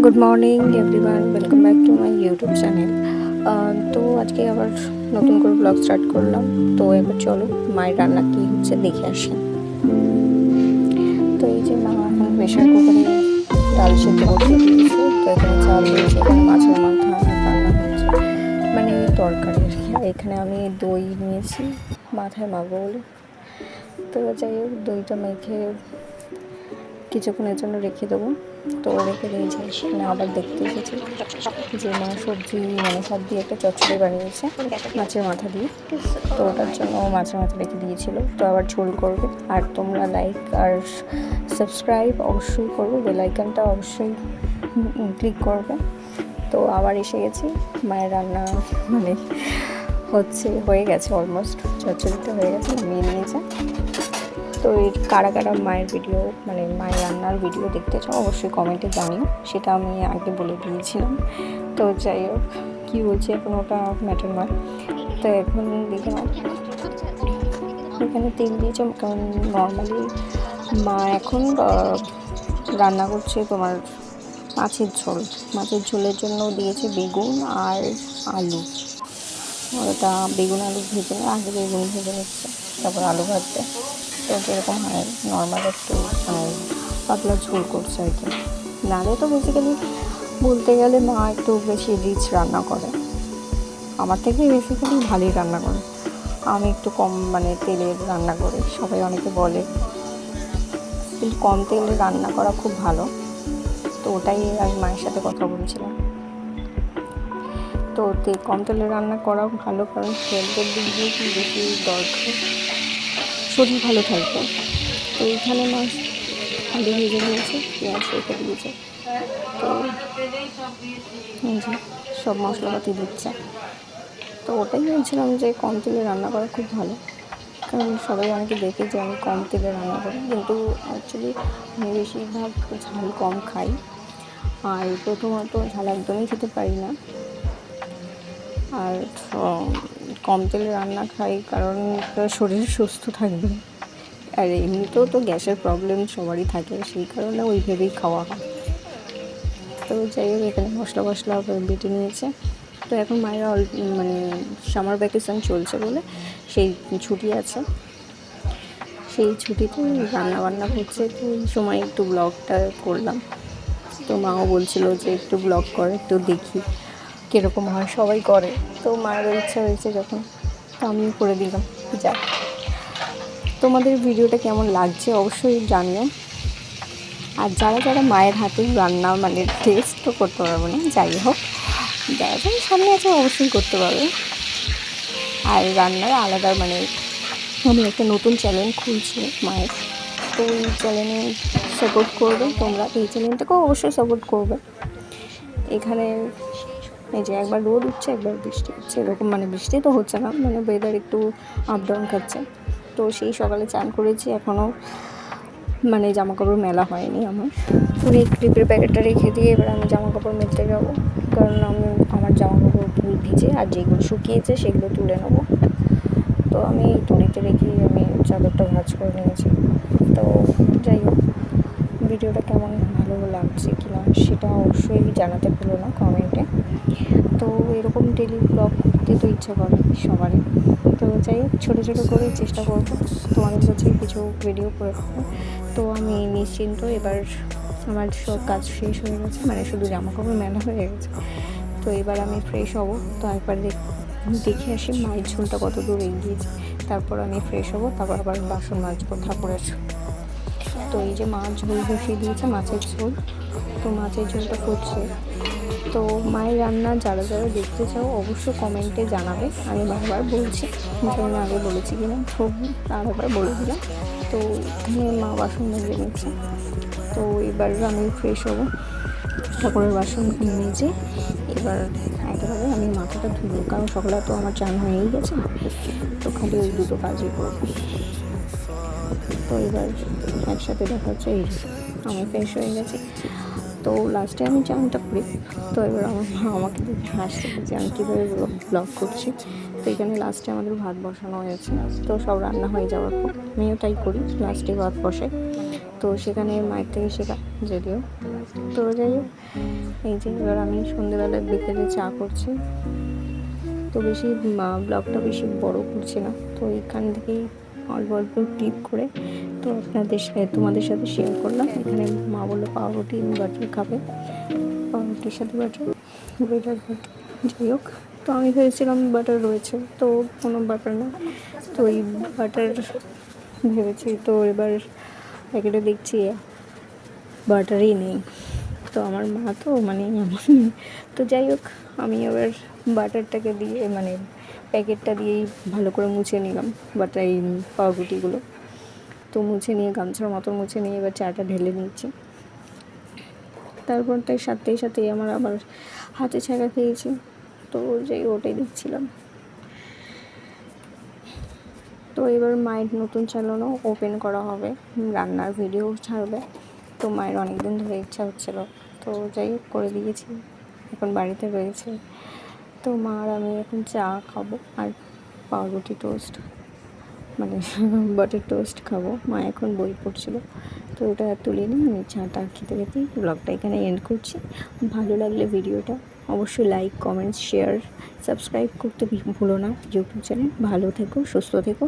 Good morning everyone, welcome back to my YouTube channel. তো আজকে আবার নতুন করে ব্লগ স্টার্ট করলাম। তো এবার চলো মায়ের রান্না কী হচ্ছে দেখে আসি। তো এই যে মা এখন প্রেশার কুকারে ডাল সেদ্ধ বসিয়ে দিয়েছে। তো এখানে চাল দিয়েছে, এখানে মাছের মাথা রান্না হচ্ছে, মানে তরকারি আর কি। আর এখানে আমি দই নিয়েছি মাথায় মাখবো বলে। তো যাই হোক, দইটা মেখে কিছুক্ষণের জন্য রেখে দেবো। তো রেখে দিয়েছি, এখানে আবার দেখতে এসেছি যে মা সবজি মানে সব দিয়ে একটা চচ্চড়ি বানিয়েছে মাছের মাথা দিয়ে। তো ওটার জন্য মাছের মাথা রেখে দিয়েছিল, তো আবার ঝোল করবে। আর তোমরা লাইক আর সাবস্ক্রাইব অবশ্যই করবে, বেল আইকনটা অবশ্যই ক্লিক করবে। তো আবার এসে গেছি, মায়ের রান্না মানে হয়ে গেছে অলমোস্ট, চচ্চড়িটা হয়ে গেছে, নামিয়ে নিয়েছে। তো এই কারা কারা মায়ের ভিডিও মানে মায়ের রান্নার ভিডিও দেখতে চাও অবশ্যই কমেন্টে জানিও, সেটা আমি আগে বলে দিয়েছিলাম। তো যাই হোক, কী বলছি এখন ওটা ম্যাটার নয়। তো এখন দেখে নাও, এখানে তেল দিয়েছে, কারণ নর্মালি মা এখন রান্না করছে তোমার মাছের ঝোলের জন্য দিয়েছে বেগুন আর আলু। ওটা বেগুন আলু ভেজে আগে বেগুন ভেজে নিচ্ছে, তারপর আলু ভাজবে। তো যেরকম হয় নর্মাল একটু পাতলা ঝোল করছে আর কি। নাহলে তো বেসিক্যালি বলতে গেলে মা একটু বেশি রিচ রান্না করে, আমার থেকে বেসিক্যালি ভালোই রান্না করে। আমি একটু কম মানে তেলের রান্না করি, সবাই অনেকে বলে, কিন্তু কম তেলে রান্না করা খুব ভালো। তো ওটাই আমি মায়ের সাথে কথা বলছিলাম। তো কম তেলে রান্না করাও ভালো, কারণ হেলথের দিক দিয়ে কি বেশি দরকার, শরীর ভালো থাকবে। তো এইখানে মাছ আলু ভেজে নিয়েছে, পেঁয়াজ রেখে দিয়েছে। তো সব মশলাপাতি দিচ্ছে। তো ওটাই বলছিলাম যে কম তেলে রান্না করা খুব ভালো, কারণ সবাই অনেকে দেখে যে আমি কম তেলে রান্না করি, কিন্তু অ্যাকচুয়ালি আমি বেশিরভাগ ঝাল কম খাই। আর প্রথমত ঝাল একদমই খেতে পারি না। আর কম তেলে রান্না খাই কারণ শরীর সুস্থ থাকবে। আর এমনিতেও তো গ্যাসের প্রবলেম সবারই থাকে, সেই কারণে ওই ভেবেই খাওয়া হয়। তো যাই হোক, এখানে মশলা বেটে নিয়েছে। তো এখন মায়েরা মানে সামার ভ্যাকেশন চলছে বলে সেই ছুটি আছে, সেই ছুটিতে রান্না করছে। তো এই সময় একটু ব্লগটা করলাম। তো মাও বলছিল যে একটু ব্লগ কর, একটু দেখি কীরকম হয়, সবাই করে। তো মায়েরও ইচ্ছা হয়েছে যখন, তো আমিও করে দিলাম। যাক, তোমাদের ভিডিওটা কেমন লাগছে অবশ্যই জানিও। আর যারা মায়ের হাতে রান্না মানে টেস্ট তো করতে পারবো না, যাই হোক যারা সামনে আছে অবশ্যই করতে পারবে। আর রান্নার আলাদা মানে আমি একটা নতুন চ্যানেল খুলছি মায়ের, তো এই চ্যানেলে সাপোর্ট করবে তোমরা, এই চ্যানেলটাকেও অবশ্যই সাপোর্ট করবে। এখানে এই যে একবার রোদ উঠছে একবার বৃষ্টি হচ্ছে, এরকম মানে বৃষ্টি তো হচ্ছে না, মানে ওয়েদার একটু আপ ডাউন খাচ্ছে। তো সেই সকালে চান করেছি, এখনও মানে জামাকাপড় মেলা হয়নি আমার। তো এই ক্লিপের প্যাকেটটা রেখে দিয়ে এবার আমি জামাকাপড় মেলতে যাবো, কারণ আমার জামাকাপড় ভিজে আর যেগুলো শুকিয়েছে সেগুলো তুলে নেবো। তো আমি এই দড়িতে রেখেই আমি চাদরটা ভাঁজ করে নিয়েছি। তো যাই হোক, ভিডিওটা কেমন ভালো লাগছে কি না সেটা অবশ্যই জানাতে ভুলো না কমেন্টে। তো এরকম ডেলি ব্লগ করতে তো ইচ্ছা করে সবারই। তো যাই হোক, ছোটো করে চেষ্টা করবো তোমাদের কাছে কিছু ভিডিও করে দেবো। তো আমি নিশ্চিন্ত, এবার আমার সব কাজ শেষ হয়ে গেছে, মানে শুধু জামাকাপড় মেলা হয়ে গেছে। তো এবার আমি ফ্রেশ হবো। তো একবার দেখে আসি মায়ের ঝোলটা কত দূর এগিয়েছে, তারপর আমি ফ্রেশ হবো, তারপর আবার বাসন মাজবো ঠাকুরের। তো এই যে মা ঝোল বসিয়ে দিয়েছে, মাছের ঝোল। তো মাছের ঝোলটা ফুটছে। তো মায়ের রান্না যারা দেখতে চাও অবশ্যই কমেন্টে জানাবে। আমি বারবার বলছি, আমি আগে বলেছি কিনা, তো আরেকবার বলে দিলাম। তো এখানে মা বাসন মেজে নিচ্ছে। তো এবার আমি ফ্রেশ হবো, ঠাকুরের বাসন মেজে এবার একেবারে আমি মাথাটা ধুবো, কারণ সকালে তো আমার চান হয়েই গেছে। তো খালি ওই দুটো কাজই করবো। তো এবার একসাথে দেখা হচ্ছে। এই আমি ফ্রেশ হয়ে গেছি, তো লাস্টে আমি চানটা করি। তো এবার আমার মা আমাকে দেখে হাসছে যে আমি কীভাবে ব্লগ করছি। তো এখানে লাস্টে আমাদের ভাত বসানো হয়েছে। তো সব রান্না হয়ে যাওয়ার পর আমিও তাই করি, লাস্টে ভাত বসাই। তো সেখানে মায়ের থেকে শেখা যদিও। তো যাই হোক, এই যে এবার আমি সন্ধেবেলায় বিকেলে চা করছি। তো বেশি ব্লগটা বেশি বড় করছি না, তো এখান থেকেই অল্প অল্প ক্লিপ করে তো তোমাদের সাথে শেয়ার করলাম। এখানে মা বললো পাউরুটি বাটার খাবে, পাউরুটির সাথে বাটার বাটার। যাই হোক, তো আমি ভেবেছিলাম বাটার রয়েছে, তো কোনো বাটার না, তো ওই বাটার ভেবেছি। তো এবার প্যাকেটে দেখছি বাটারই নেই। তো আমার মা তো মানে এমন। তো যাই হোক, আমি এবার বাটারটাকে দিয়ে মানে প্যাকেটটা দিয়েই ভালো করে মুছে নিলাম বাটার এই পাউরুটিগুলো। তো মুছে নিয়ে গামছার মতো মুছে নিয়ে এবার চাটা ঢেলে নিচ্ছি। তারপরটাই সাথেই আমার আবার হাতে ছাকা খেয়েছি। তো যাই ওটাই দেখছিলাম। তো এবার মায়ের নতুন চ্যানেলও ওপেন করা হবে, রান্নার ভিডিও ছাড়বে। তো মায়ের অনেক দিন ধরে ইচ্ছা হচ্ছিল, তো যাই হোক করে দিয়েছি। এখন বাড়িতে রয়েছে। তো মা আর আমি এখন চা খাবো আর পাউরুটি টোস্ট মানে বাটার টোস্ট খাবো। মা এখন বই পড়ছিল, তো ওটা তুলে নিয়ে আমি চাটা খেতে খেতেই ব্লগটা এখানে এন্ড করছি। ভালো লাগলে ভিডিওটা অবশ্যই লাইক, কমেন্টস, শেয়ার, সাবস্ক্রাইব করতে ভুলো না ইউটিউব চ্যানেল। ভালো থেকো, সুস্থ থেকো।